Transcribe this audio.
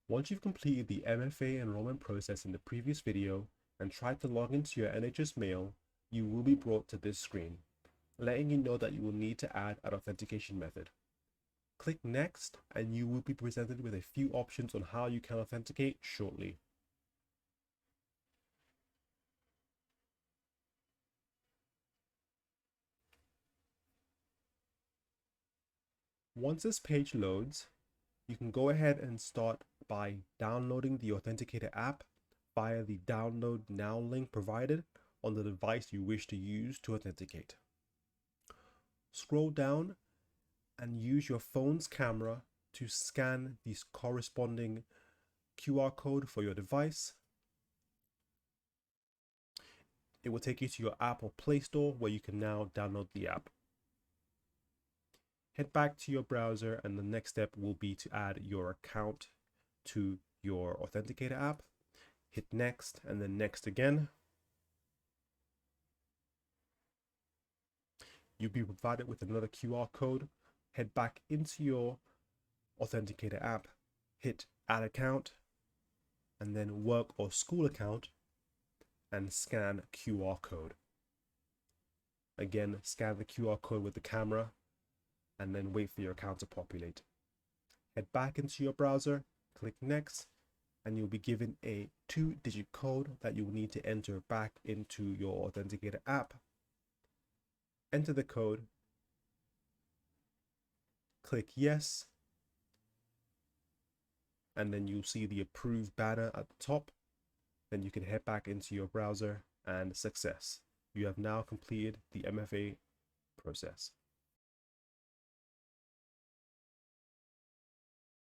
Once you've completed the MFA enrollment process in the previous video and tried to log into your NHS mail, you will be brought to this screen, letting you know that you will need to add an authentication method. Click Next and you will be presented with a few options on how you can authenticate shortly. Once this page loads, you can go ahead and start by downloading the Authenticator app via the Download Now link provided on the device you wish to use to authenticate. Scroll down and use your phone's camera to scan the corresponding QR code for your device. It will take you to your app or Play Store where you can now download the app. Head back to your browser and the next step will be to add your account to your Authenticator app. Hit Next and then Next again. You'll be provided with another QR code. Head back into your Authenticator app, hit Add Account, and then Work or School Account, and scan QR code. Again, scan the QR code with the camera, and then wait for your account to populate. Head back into your browser, click Next, and you'll be given a 2-digit code that you will need to enter back into your Authenticator app. Enter the code, click Yes, and then you'll see the approved banner at the top. Then you can head back into your browser and success. You have now completed the MFA process.